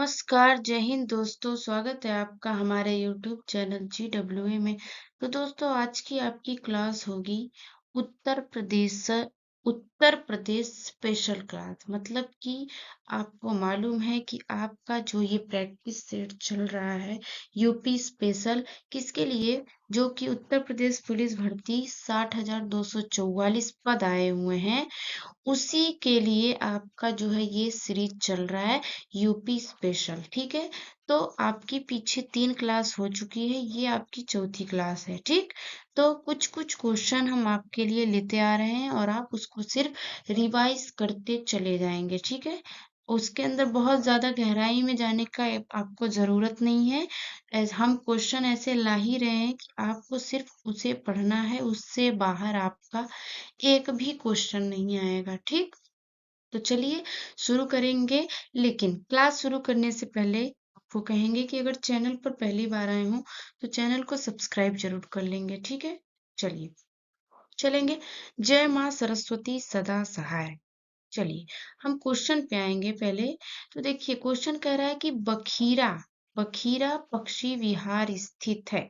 नमस्कार, जय हिंद दोस्तों। स्वागत है आपका हमारे यूट्यूब चैनल GWA में। तो दोस्तों, आज की आपकी क्लास होगी उत्तर प्रदेश उत्तर प्रदेश स्पेशल क्लास। मतलब कि आपको मालूम है कि आपका जो ये प्रैक्टिस सेट चल रहा है यूपी स्पेशल, किसके लिए? जो कि उत्तर प्रदेश पुलिस भर्ती 60,244 पद आए हुए हैं, उसी के लिए आपका जो है ये सीरीज चल रहा है यूपी स्पेशल। ठीक है, तो आपकी पीछे 3 क्लास हो चुकी है, ये आपकी चौथी क्लास है। ठीक, तो कुछ कुछ क्वेश्चन हम आपके लिए लेते आ रहे हैं और आप उसको सिर्फ रिवाइज करते चले जाएंगे। ठीक है, उसके अंदर बहुत ज्यादा गहराई में जाने का आपको जरूरत नहीं है। हम क्वेश्चन ऐसे ला ही रहे हैं कि आपको सिर्फ उसे पढ़ना है, उससे बाहर आपका एक भी क्वेश्चन नहीं आएगा। ठीक, तो चलिए शुरू करेंगे। लेकिन क्लास शुरू करने से पहले आपको कहेंगे कि अगर चैनल पर पहली बार आए हो तो चैनल को सब्सक्राइब जरूर कर लेंगे। ठीक है, चलिए चलेंगे। जय माँ सरस्वती सदा सहाय। चलिए हम क्वेश्चन पे आएंगे पहले। तो देखिए, क्वेश्चन कह रहा है कि बखीरा बखीरा पक्षी विहार स्थित है।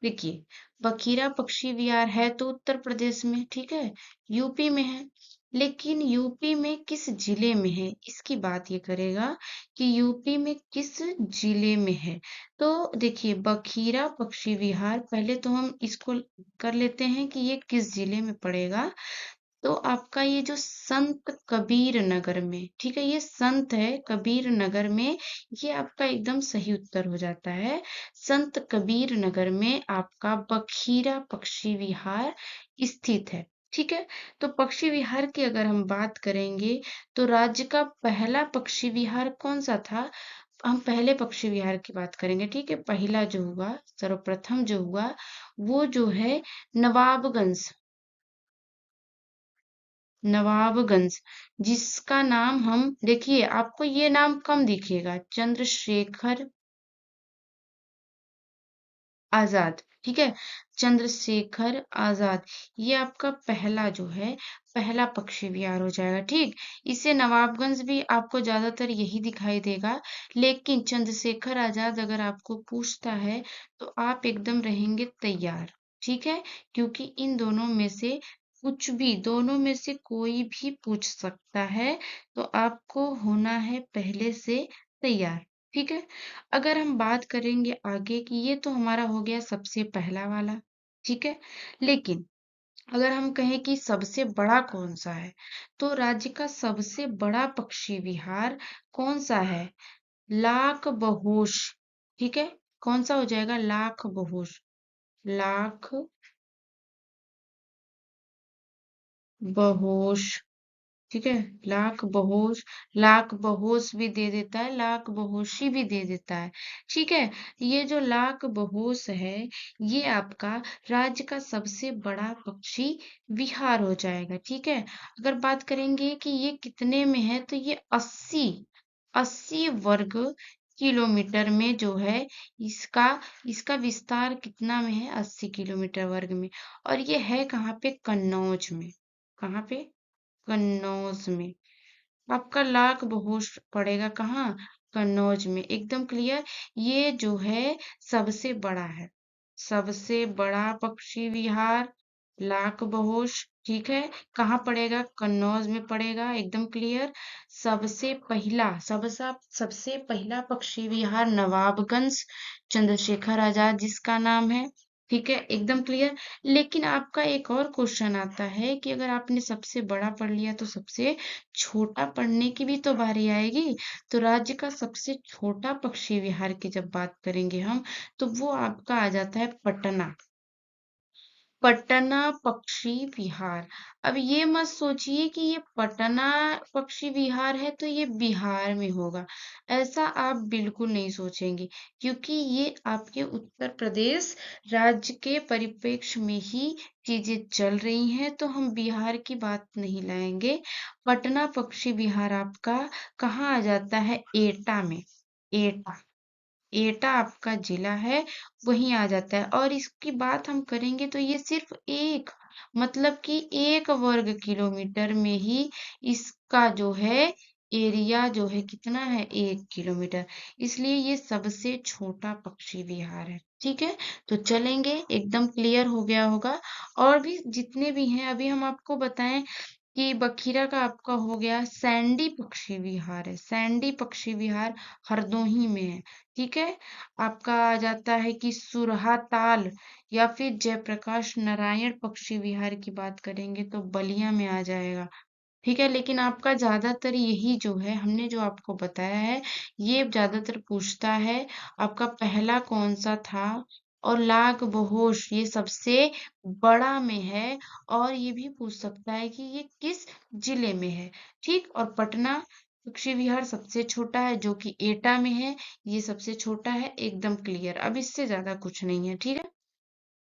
देखिए, बखीरा पक्षी विहार है तो उत्तर प्रदेश में, ठीक है, यूपी में है। लेकिन यूपी में किस जिले में है, इसकी बात ये करेगा कि यूपी में किस जिले में है। तो देखिए, बखीरा पक्षी विहार, पहले तो हम इसको कर लेते हैं कि ये किस जिले में पड़ेगा। तो आपका ये जो संत कबीर नगर में, ठीक है, ये संत है कबीर नगर में, ये आपका एकदम सही उत्तर हो जाता है। संत कबीर नगर में आपका बखीरा पक्षी विहार स्थित है। ठीक है, तो पक्षी विहार की अगर हम बात करेंगे तो राज्य का पहला पक्षी विहार कौन सा था? हम पहले पक्षी विहार की बात करेंगे। ठीक है, पहला जो हुआ, सर्वप्रथम जो हुआ, वो जो है नवाबगंज। नवाबगंज, जिसका नाम हम देखिए, आपको ये नाम कम दिखेगा, चंद्रशेखर आजाद। ठीक है, चंद्रशेखर आजाद, ये आपका पहला जो है, पहला पक्षी विहार हो जाएगा। ठीक, इसे नवाबगंज भी आपको ज्यादातर यही दिखाई देगा। लेकिन चंद्रशेखर आजाद अगर आपको पूछता है तो आप एकदम रहेंगे तैयार। ठीक है, क्योंकि इन दोनों में से कुछ भी, दोनों में से कोई भी पूछ सकता है, तो आपको होना है पहले से तैयार। ठीक है, अगर हम बात करेंगे आगे की, ये तो हमारा हो गया सबसे पहला वाला। ठीक है, लेकिन अगर हम कहें कि सबसे बड़ा कौन सा है, तो राज्य का सबसे बड़ा पक्षी विहार कौन सा है? लाख बहोश। ठीक है, कौन सा हो जाएगा? लाख बहोश। लाख बहोश। ठीक है, लाख बहोश भी दे देता है, लाख बहोशी भी दे देता है। ठीक है, ये जो लाख बहोश है, ये आपका राज्य का सबसे बड़ा पक्षी विहार हो जाएगा। ठीक है, अगर बात करेंगे कि ये कितने में है, तो ये 80 वर्ग किलोमीटर में जो है, इसका इसका विस्तार कितना में है? 80 किलोमीटर वर्ग में। और ये है कहाँ पे? कन्नौज में। कहाँ पे? कन्नौज में। आपका लाख बहोश पड़ेगा कहाँ? कन्नौज में। एकदम क्लियर। ये जो है सबसे बड़ा है, सबसे बड़ा पक्षी विहार लाख बहोश। ठीक है, कहाँ पड़ेगा? कन्नौज में पड़ेगा। एकदम क्लियर। सबसे पहला पक्षी विहार नवाबगंज, चंद्रशेखर आजाद जिसका नाम है। ठीक है, एकदम क्लियर। लेकिन आपका एक और क्वेश्चन आता है कि अगर आपने सबसे बड़ा पढ़ लिया तो सबसे छोटा पढ़ने की भी तो बारी आएगी। तो राज्य का सबसे छोटा पक्षी विहार की जब बात करेंगे हम, तो वो आपका आ जाता है पटना। पटना पक्षी विहार। अब ये मत सोचिए कि ये पटना पक्षी विहार है तो ये बिहार में होगा, ऐसा आप बिल्कुल नहीं सोचेंगे, क्योंकि ये आपके उत्तर प्रदेश राज्य के परिप्रेक्ष्य में ही चीजें चल रही हैं, तो हम बिहार की बात नहीं लाएंगे। पटना पक्षी विहार आपका कहाँ आ जाता है? एटा में। एटा, एटा आपका जिला है, वहीं आ जाता है। और इसकी बात हम करेंगे तो ये सिर्फ एक, मतलब कि 1 वर्ग किलोमीटर में ही इसका जो है एरिया जो है कितना है 1 किलोमीटर, इसलिए ये सबसे छोटा पक्षी विहार है। ठीक है, तो चलेंगे, एकदम क्लियर हो गया होगा। और भी जितने भी हैं अभी हम आपको बताएं कि बखीरा का आपका हो गया सैंडी पक्षी विहार है, सैंडी पक्षी विहार हरदोही में है। ठीक है, आपका आ जाता है कि सुरहा ताल या फिर जयप्रकाश नारायण पक्षी विहार की बात करेंगे तो बलिया में आ जाएगा। ठीक है, लेकिन आपका ज्यादातर यही जो है हमने जो आपको बताया है ये ज्यादातर पूछता है आपका पहला कौन सा था, और लाख बहोश ये सबसे बड़ा में है, और ये भी पूछ सकता है कि ये किस जिले में है। ठीक, और पटना पक्षी विहार सबसे छोटा है जो कि एटा में है, ये सबसे छोटा है, एकदम क्लियर। अब इससे ज्यादा कुछ नहीं है। ठीक है,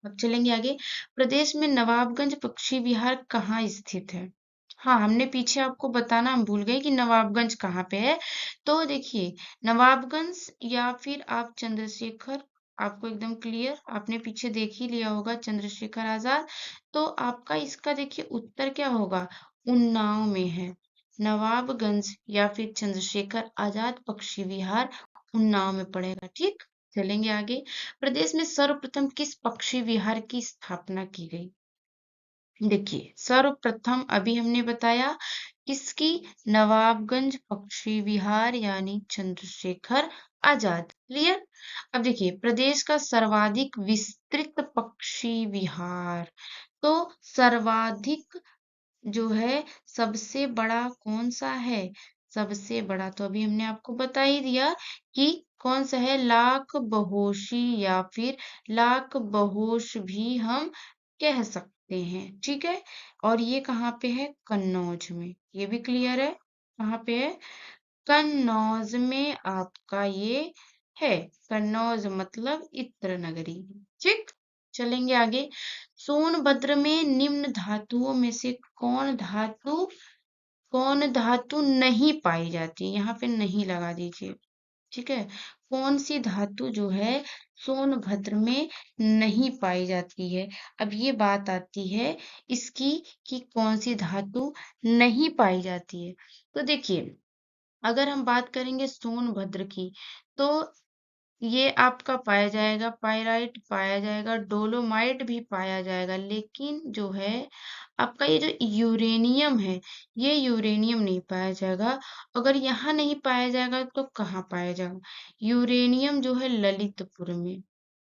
अब चलेंगे आगे। प्रदेश में नवाबगंज पक्षी विहार कहाँ स्थित है? हाँ, हमने पीछे आपको बताना हम भूल गए कि नवाबगंज कहाँ पे है। तो देखिए, नवाबगंज या फिर आप चंद्रशेखर, आपको एकदम क्लियर, आपने पीछे देख ही लिया होगा चंद्रशेखर आजाद। तो आपका इसका देखिए उत्तर क्या होगा, उन्नाव में है। नवाबगंज या फिर चंद्रशेखर आजाद पक्षी विहार उन्नाव में पड़ेगा। ठीक, चलेंगे आगे। प्रदेश में सर्वप्रथम किस पक्षी विहार की स्थापना की गई? देखिए, सर्वप्रथम अभी हमने बताया किसकी, नवाबगंज पक्षी विहार यानी चंद्रशेखर आजाद। क्लियर। अब देखिए, प्रदेश का सर्वाधिक विस्तृत पक्षी विहार, तो सर्वाधिक जो है सबसे बड़ा कौन सा है, सबसे बड़ा तो अभी हमने आपको बता ही दिया कि कौन सा है, लाख बहोशी या फिर लाख बहोश भी हम कह सकते हैं। ठीक है, और ये कहाँ पे है, कन्नौज में, ये भी क्लियर है, कहाँ पे है, कन्नौज में आपका ये है। कन्नौज मतलब इत्र नगरी। ठीक, चलेंगे आगे। सोनभद्र में निम्न धातुओं में से कौन धातु नहीं पाई जाती, यहाँ पे नहीं लगा दीजिए। ठीक है, कौन सी धातु जो है सोनभद्र में नहीं पाई जाती है। अब ये बात आती है इसकी कि कौन सी धातु नहीं पाई जाती है। तो देखिए, अगर हम बात करेंगे सोनभद्र की, तो ये आपका पाया जाएगा, पाइराइट पाया जाएगा, डोलोमाइट भी पाया जाएगा, लेकिन जो है आपका ये जो यूरेनियम है, ये यूरेनियम नहीं पाया जाएगा। अगर यहाँ नहीं पाया जाएगा तो कहाँ पाया जाएगा, यूरेनियम जो है ललितपुर में।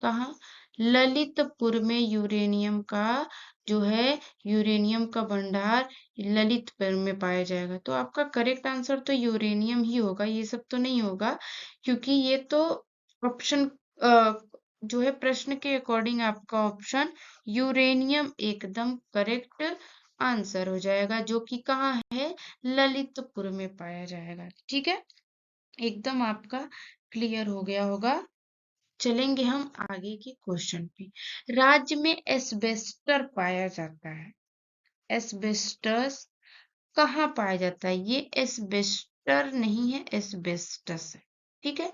कहाँ, ललितपुर में यूरेनियम का जो है, यूरेनियम का भंडार ललितपुर में पाया जाएगा। तो आपका करेक्ट आंसर तो यूरेनियम ही होगा, ये सब तो नहीं होगा, क्योंकि ये तो ऑप्शन जो है प्रश्न के अकॉर्डिंग आपका ऑप्शन यूरेनियम एकदम करेक्ट आंसर हो जाएगा, जो कि कहाँ है, ललितपुर में पाया जाएगा। ठीक है, एकदम आपका क्लियर हो गया होगा। चलेंगे हम आगे के क्वेश्चन पे। राज्य में एस्बेस्टर पाया जाता है, एस्बेस्टस कहाँ पाया जाता है, ये एस्बेस्टर नहीं है, एस्बेस्टस है। ठीक है,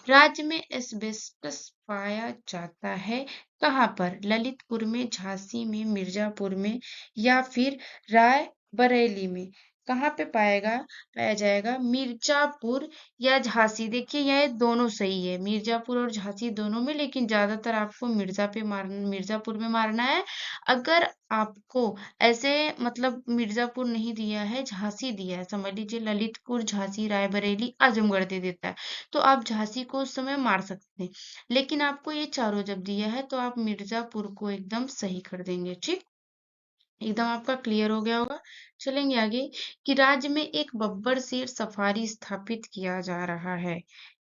राज्य में एस्बेस्टस पाया जाता है कहाँ पर, ललितपुर में, झांसी में, मिर्जापुर में या फिर रायबरेली में। कहाँ पे पाया जाएगा, मिर्जापुर या झांसी। देखिए यह दोनों सही है, मिर्जापुर और झांसी दोनों में, लेकिन ज्यादातर आपको मिर्जापुर में मारना है। अगर आपको ऐसे मतलब मिर्जापुर नहीं दिया है, झांसी दिया है, समझ लीजिए ललितपुर, झांसी, रायबरेली, आजमगढ़ दे देता है, तो आप झांसी को उस समय मार सकते हैं। लेकिन आपको ये चारों जब दिया है तो आप मिर्जापुर को एकदम सही कर देंगे। ठीक, एकदम आपका क्लियर हो गया होगा। चलेंगे आगे कि राज्य में एक बब्बर शेर सफारी स्थापित किया जा रहा है,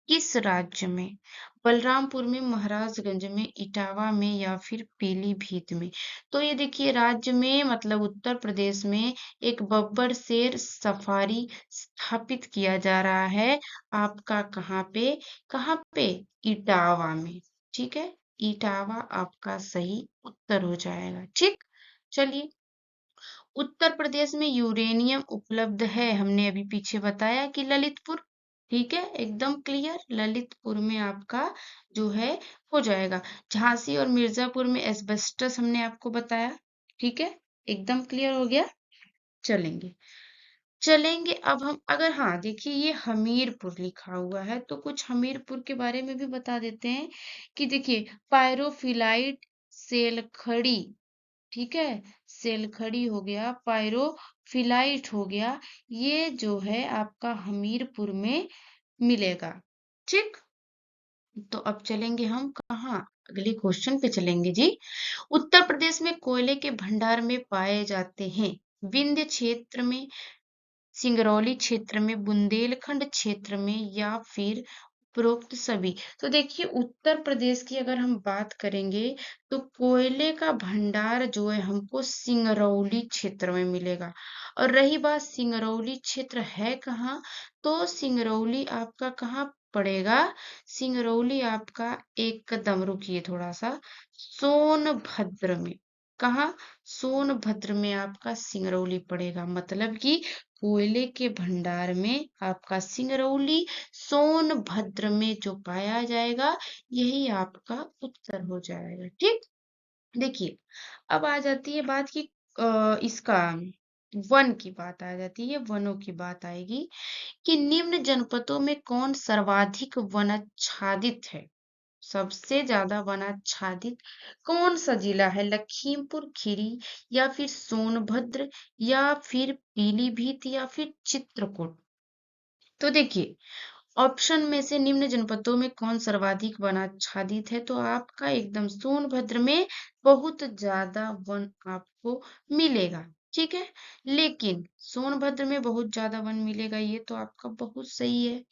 किस राज्य में, बलरामपुर में, महाराजगंज में, इटावा में या फिर पीलीभीत में। तो ये देखिए, राज्य में मतलब उत्तर प्रदेश में एक बब्बर शेर सफारी स्थापित किया जा रहा है, आपका कहाँ पे इटावा में। ठीक है, इटावा आपका सही उत्तर हो जाएगा। ठीक, चलिए, उत्तर प्रदेश में यूरेनियम उपलब्ध है, हमने अभी पीछे बताया कि ललितपुर। ठीक है, एकदम क्लियर, ललितपुर में आपका जो है हो जाएगा। झांसी और मिर्जापुर में एस्बेस्टस हमने आपको बताया। ठीक है, एकदम क्लियर हो गया। चलेंगे चलेंगे अब हम, अगर हाँ देखिए ये हमीरपुर लिखा हुआ है तो कुछ हमीरपुर के बारे में भी बता देते हैं कि देखिए पायरोफिलाइट सेलखड़ी, ठीक है, सेलखड़ी हो गया, पायरोफिलाइट हो गया, ये जो है आपका हमीरपुर में मिलेगा। ठीक, तो अब चलेंगे हम कहाँ, अगले क्वेश्चन पे चलेंगे जी। उत्तर प्रदेश में कोयले के भंडार में पाए जाते हैं, विंध्य क्षेत्र में, सिंगरौली क्षेत्र में, बुंदेलखंड क्षेत्र में, या फिर उपरोक्त सभी। तो देखिए उत्तर प्रदेश की अगर हम बात करेंगे तो कोयले का भंडार जो है हमको सिंगरौली क्षेत्र में मिलेगा। और रही बात सिंगरौली क्षेत्र है कहाँ, तो सिंगरौली आपका कहाँ पड़ेगा, सिंगरौली आपका एकदम रुकिए थोड़ा सा, सोनभद्र में। कहाँ, सोनभद्र में आपका सिंगरौली पड़ेगा, मतलब कि कोयले के भंडार में आपका सिंगरौली सोनभद्र में जो पाया जाएगा, यही आपका उत्तर हो जाएगा। ठीक, देखिए अब आ जाती है बात की इसका वन की बात आ जाती है, वनों की बात आएगी कि निम्न जनपदों में कौन सर्वाधिक वनाच्छादित है, सबसे ज्यादा वनाच्छादित कौन सा जिला है, लखीमपुर खीरी, या फिर सोनभद्र, या फिर पीलीभीत, या फिर चित्रकूट। तो देखिए ऑप्शन में से निम्न जनपदों में कौन सर्वाधिक वनाच्छादित है, तो आपका एकदम सोनभद्र में बहुत ज्यादा वन आपको मिलेगा। ठीक है, लेकिन सोनभद्र में बहुत ज्यादा वन मिलेगा ये तो आपका बहुत सही है।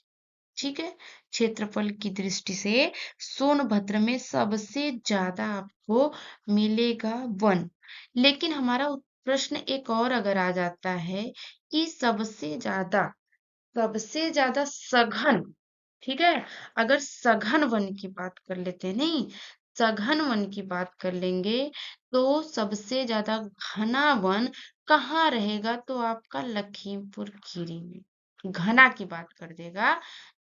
ठीक है, क्षेत्रफल की दृष्टि से सोनभद्र में सबसे ज्यादा आपको मिलेगा वन। लेकिन हमारा प्रश्न एक और अगर आ जाता है कि सबसे ज्यादा सघन, ठीक है, अगर सघन वन की बात कर लेते हैं, नहीं, सघन वन की बात कर लेंगे तो सबसे ज्यादा घना वन कहाँ रहेगा, तो आपका लखीमपुर खीरी में घना की बात कर देगा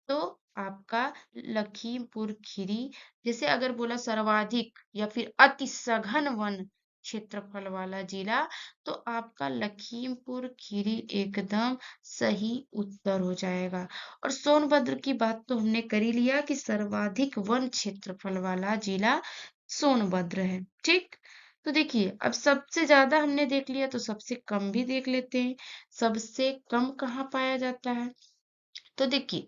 तो आपका लखीमपुर खीरी। जैसे अगर बोला सर्वाधिक या फिर अति सघन वन क्षेत्रफल वाला जिला, तो आपका लखीमपुर खीरी एकदम सही उत्तर हो जाएगा। और सोनभद्र की बात तो हमने कर ही लिया कि सर्वाधिक वन क्षेत्रफल वाला जिला सोनभद्र है। ठीक, तो देखिए अब सबसे ज्यादा हमने देख लिया तो सबसे कम भी देख लेते हैं, सबसे कम कहाँ पाया जाता है। तो देखिए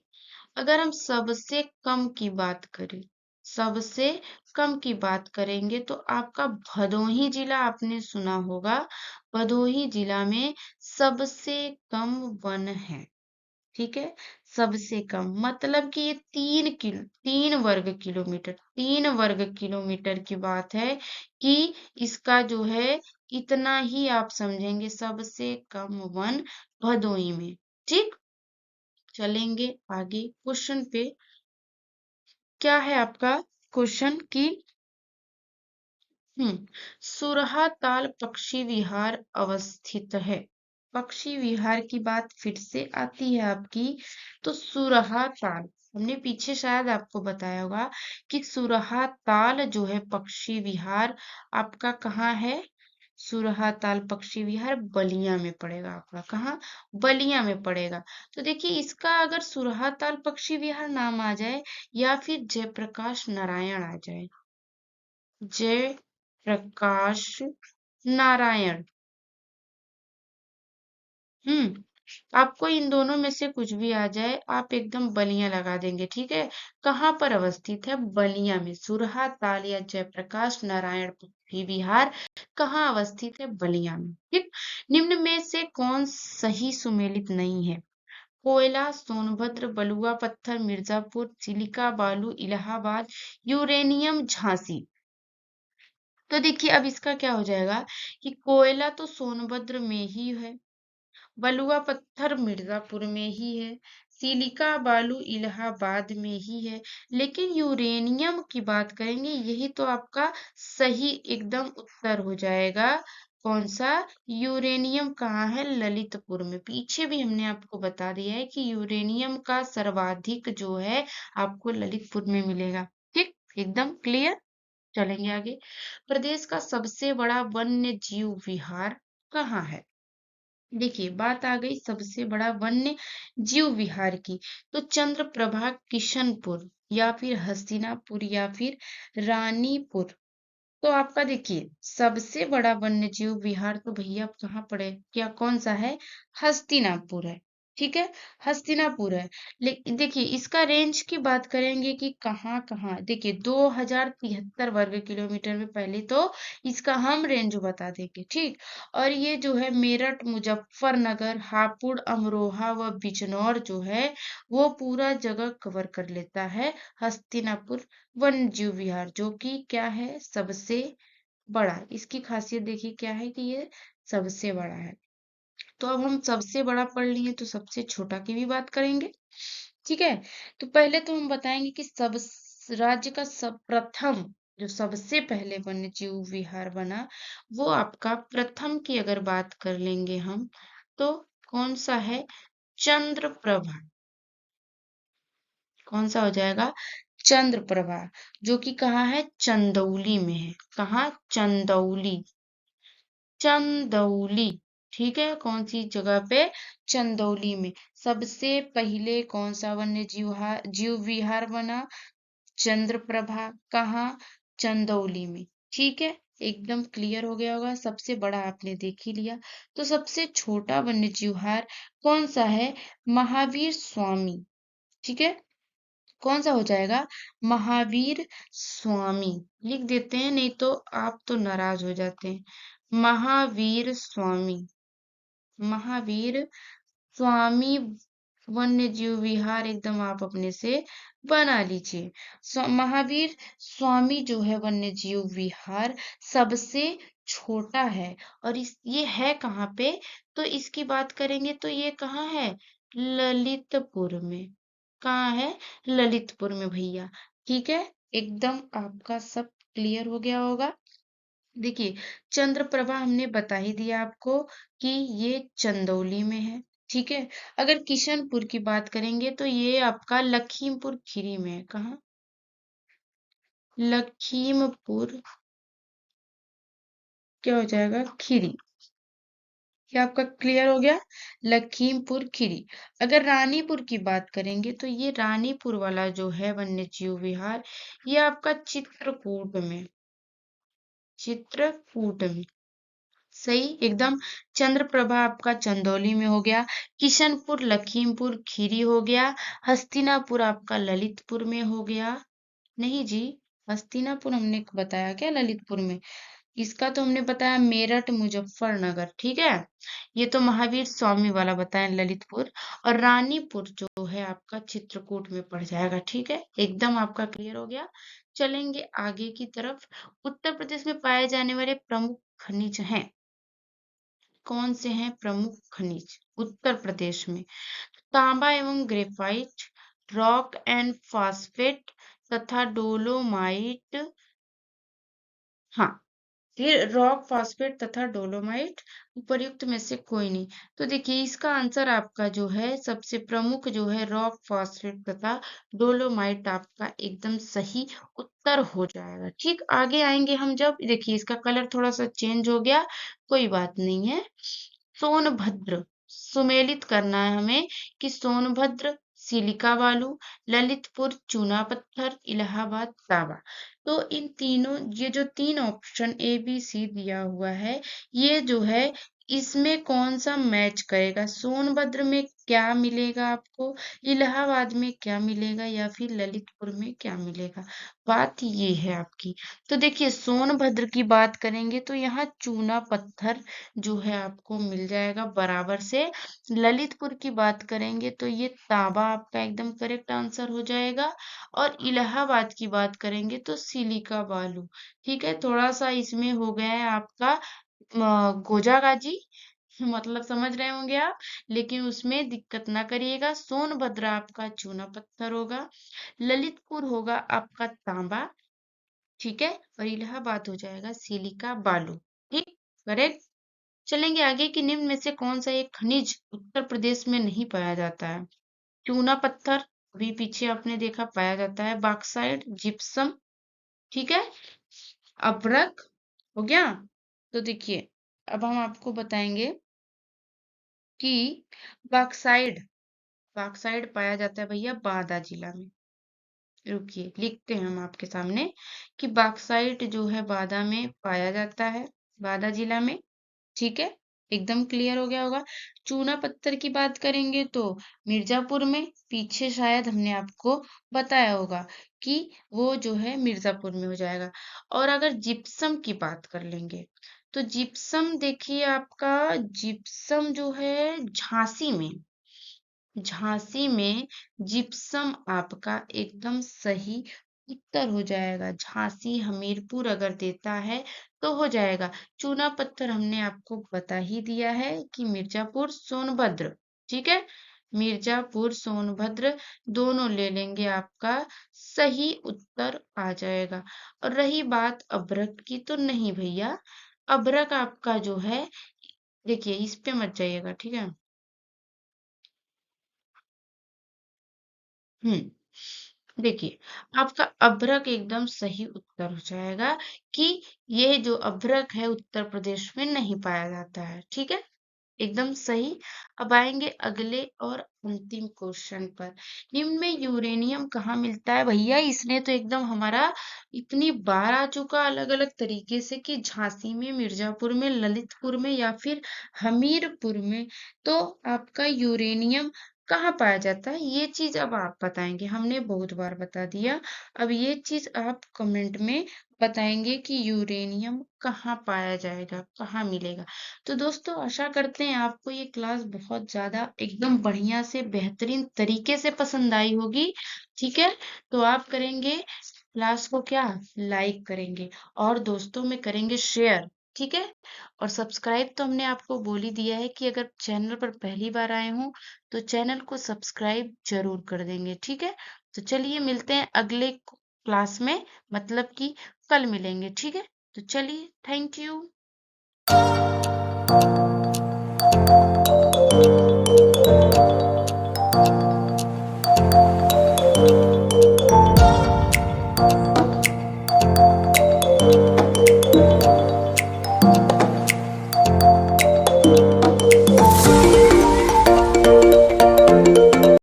अगर हम सबसे कम की बात करें, सबसे कम की बात करेंगे तो आपका भदोही जिला आपने सुना होगा, भदोही जिला में सबसे कम वन है। ठीक है, सबसे कम मतलब कि ये 3 वर्ग किलोमीटर की बात है कि इसका जो है इतना ही आप समझेंगे सबसे कम वन भदोही में। ठीक, चलेंगे आगे क्वेश्चन पे। क्या है आपका क्वेश्चन की सुरहा ताल पक्षी विहार अवस्थित है। पक्षी विहार की बात फिर से आती है आपकी, तो सुरहा ताल हमने पीछे शायद आपको बताया होगा कि सुरहा ताल जो है पक्षी विहार आपका कहाँ है, सुरहा ताल पक्षी विहार बलिया में पड़ेगा आपका, कहाँ, बलिया में पड़ेगा। तो देखिए इसका अगर सुरहा ताल पक्षी विहार नाम आ जाए या फिर जयप्रकाश नारायण आ जाए, जय प्रकाश नारायण, हम्म, आपको इन दोनों में से कुछ भी आ जाए आप एकदम बलिया लगा देंगे। ठीक है, कहाँ पर अवस्थित है, बलिया में, सुरहा ताल या जयप्रकाश नारायण पक्षी विहार कहाँ अवस्थित है, बलिया में। ठीक, निम्न में से कौन सही सुमेलित नहीं है, कोयला, सोनभद्र, बलुआ पत्थर, मिर्जापुर, सिलिका बालू, इलाहाबाद, यूरेनियम, झांसी। तो देखिए अब इसका क्या हो जाएगा कि कोयला तो सोनभद्र में ही है, बलुआ पत्थर मिर्जापुर में ही है, सिलिका बालू इलाहाबाद में ही है, लेकिन यूरेनियम की बात करेंगे यही तो आपका सही एकदम उत्तर हो जाएगा। कौन सा, यूरेनियम कहाँ है, ललितपुर में। पीछे भी हमने आपको बता दिया है कि यूरेनियम का सर्वाधिक जो है आपको ललितपुर में मिलेगा। ठीक, एकदम क्लियर, चलेंगे आगे। प्रदेश का सबसे बड़ा वन्य जीव विहार कहाँ है, देखिए बात आ गई सबसे बड़ा वन्य जीव विहार की। तो चंद्रप्रभा किशनपुर या फिर हस्तिनापुर या फिर रानीपुर। तो आपका देखिए सबसे बड़ा वन्य जीव विहार तो भैया कहाँ पड़े, क्या कौन सा है? हस्तिनापुर है। ठीक है, हस्तिनापुर है। लेकिन देखिए इसका रेंज की बात करेंगे कि कहाँ कहाँ, देखिए 2073 वर्ग किलोमीटर में पहले तो इसका हम रेंज बता देंगे। ठीक, और ये जो है मेरठ, मुजफ्फरनगर, हापुड़, अमरोहा व बिजनौर जो है वो पूरा जगह कवर कर लेता है हस्तिनापुर वन्य जीव विहार, जो कि क्या है सबसे बड़ा। इसकी खासियत देखिए क्या है कि ये सबसे बड़ा है। तो अब हम सबसे बड़ा पढ़ लिए तो सबसे छोटा की भी बात करेंगे। ठीक है, तो पहले तो हम बताएंगे कि सब राज्य का सब प्रथम जो सबसे पहले वन्य जीव विहार बना वो आपका प्रथम की अगर बात कर लेंगे हम तो कौन सा है? चंद्रप्रभा। कौन सा हो जाएगा? चंद्रप्रभा, जो कि कहाँ है? चंदौली में है। कहाँ? चंदौली। चंदौली। ठीक है, कौन सी जगह पे? चंदौली में। सबसे पहले कौन सा वन्य जीव विहार बना? चंद्रप्रभा। कहाँ? चंदौली में। ठीक है, एकदम क्लियर हो गया होगा। सबसे बड़ा आपने देख ही लिया। तो सबसे छोटा वन्य जीवहार कौन सा है? महावीर स्वामी। ठीक है, कौन सा हो जाएगा? महावीर स्वामी। लिख देते हैं, नहीं तो आप तो नाराज हो जाते हैं। महावीर स्वामी। महावीर स्वामी वन्य जीव विहार एकदम आप अपने से बना लीजिए। महावीर स्वामी जो है वन्य जीव विहार सबसे छोटा है। और ये है कहाँ पे? तो इसकी बात करेंगे तो ये कहाँ है? ललितपुर में। कहाँ है? ललितपुर में भैया। ठीक है, एकदम आपका सब क्लियर हो गया होगा। देखिए चंद्रप्रभा हमने बता ही दिया आपको कि ये चंदौली में है। ठीक है, अगर किशनपुर की बात करेंगे तो ये आपका लखीमपुर खीरी में है। कहाँ? लखीमपुर क्या हो जाएगा? खीरी। क्या आपका क्लियर हो गया? लखीमपुर खीरी। अगर रानीपुर की बात करेंगे तो ये रानीपुर वाला जो है वन्य जीव विहार ये आपका चित्रकूट में। चित्रकूट में सही एकदम। चंद्रप्रभा आपका चंदौली में हो गया। किशनपुर लखीमपुर खीरी हो गया। हस्तिनापुर आपका ललितपुर में हो गया। नहीं जी, हस्तिनापुर हमने बताया क्या ललितपुर में? इसका तो हमने बताया मेरठ मुजफ्फरनगर। ठीक है, ये तो महावीर स्वामी वाला बताया ललितपुर। और रानीपुर जो है आपका चित्रकूट में पड़ जाएगा। ठीक है, एकदम आपका क्लियर हो गया। चलेंगे आगे की तरफ। उत्तर प्रदेश में पाए जाने वाले प्रमुख खनिज हैं। कौन से हैं प्रमुख खनिज उत्तर प्रदेश में? तांबा एवं ग्रेफाइट, रॉक एंड फास्फेट तथा डोलोमाइट। हाँ, फिर रॉक फास्फेट तथा डोलोमाइट उपर्युक्त में से कोई नहीं। तो देखिए इसका आंसर आपका जो है सबसे प्रमुख जो है रॉक फास्फेट तथा डोलोमाइट आपका एकदम सही उत्तर हो जाएगा। ठीक, आगे आएंगे हम जब देखिए इसका कलर थोड़ा सा चेंज हो गया, कोई बात नहीं है। सोनभद्र सुमेलित करना है हमें कि सोनभद्र सिलिका बालू, ललितपुर चूना पत्थर, इलाहाबाद तांबा। तो इन तीनों ये जो तीन ऑप्शन ए बी सी दिया हुआ है ये जो है इसमें कौन सा मैच करेगा? सोनभद्र में क्या मिलेगा आपको, इलाहाबाद में क्या मिलेगा या फिर ललितपुर में क्या मिलेगा? बात ये है आपकी। तो देखिए सोनभद्र की बात करेंगे तो यहाँ चूना पत्थर जो है आपको मिल जाएगा बराबर से। ललितपुर की बात करेंगे तो ये तांबा आपका एकदम करेक्ट आंसर हो जाएगा। और इलाहाबाद की बात करेंगे तो सिलिका बालू। ठीक है, थोड़ा सा इसमें हो गया है आपका गोजागाजी, मतलब समझ रहे होंगे आप। लेकिन उसमें दिक्कत ना करिएगा। सोनभद्र आपका चूना पत्थर होगा, ललितपुर होगा आपका तांबा। ठीक है, और इलाहाबाद हो जाएगा सिलिका बालू। ठीक, करेक्ट। चलेंगे आगे कि निम्न में से कौन सा एक खनिज उत्तर प्रदेश में नहीं पाया जाता है? चूना पत्थर अभी पीछे आपने देखा पाया जाता है, बॉक्साइट, जिप्सम। ठीक है, अभ्रक हो गया। तो देखिए अब हम आपको बताएंगे कि बॉक्साइड बॉक्साइड पाया जाता है भैया बांदा जिला में। रुकिए लिखते हैं हम आपके सामने कि बॉक्साइट जो है बांदा में पाया जाता है, बांदा जिला में। ठीक है, एकदम क्लियर हो गया होगा। चूना पत्थर की बात करेंगे तो मिर्जापुर में, पीछे शायद हमने आपको बताया होगा कि वो जो है मिर्जापुर में हो जाएगा। और अगर जिप्सम की बात कर लेंगे तो जिप्सम देखिए आपका, जिप्सम जो है झांसी में, झांसी में जिप्सम आपका एकदम सही उत्तर हो जाएगा। झांसी हमीरपुर अगर देता है तो हो जाएगा। चूना पत्थर हमने आपको बता ही दिया है कि मिर्जापुर सोनभद्र। ठीक है, मिर्जापुर सोनभद्र दोनों ले लेंगे, आपका सही उत्तर आ जाएगा। और रही बात अभ्रक की तो नहीं भैया, अभ्रक आपका जो है, देखिए इस पे मत जाइएगा, ठीक है। देखिए आपका अभ्रक एकदम सही उत्तर हो जाएगा कि ये जो अभ्रक है उत्तर प्रदेश में नहीं पाया जाता है। ठीक है, एकदम सही। अब आएंगे अगले और अंतिम क्वेश्चन पर। निम्न में यूरेनियम कहाँ मिलता है भैया? इसने तो एकदम हमारा इतनी बार आ चुका अलग अलग तरीके से कि झांसी में, मिर्जापुर में, ललितपुर में या फिर हमीरपुर में। तो आपका यूरेनियम कहाँ पाया जाता है ये चीज अब आप बताएंगे, हमने बहुत बार बता दिया। अब ये चीज आप कमेंट में बताएंगे कि यूरेनियम कहाँ पाया जाएगा, कहाँ मिलेगा। तो दोस्तों आशा करते हैं आपको ये क्लास बहुत ज्यादा एकदम बढ़िया से बेहतरीन तरीके से पसंद आई होगी। ठीक है, तो आप करेंगे क्लास को क्या, लाइक करेंगे और दोस्तों में करेंगे शेयर। ठीक है, और सब्सक्राइब तो हमने आपको बोल ही दिया है कि अगर चैनल पर पहली बार आए हों तो चैनल को सब्सक्राइब जरूर कर देंगे। ठीक है, तो चलिए मिलते हैं अगले क्लास में, मतलब कि कल मिलेंगे। ठीक है, तो चलिए, थैंक यू।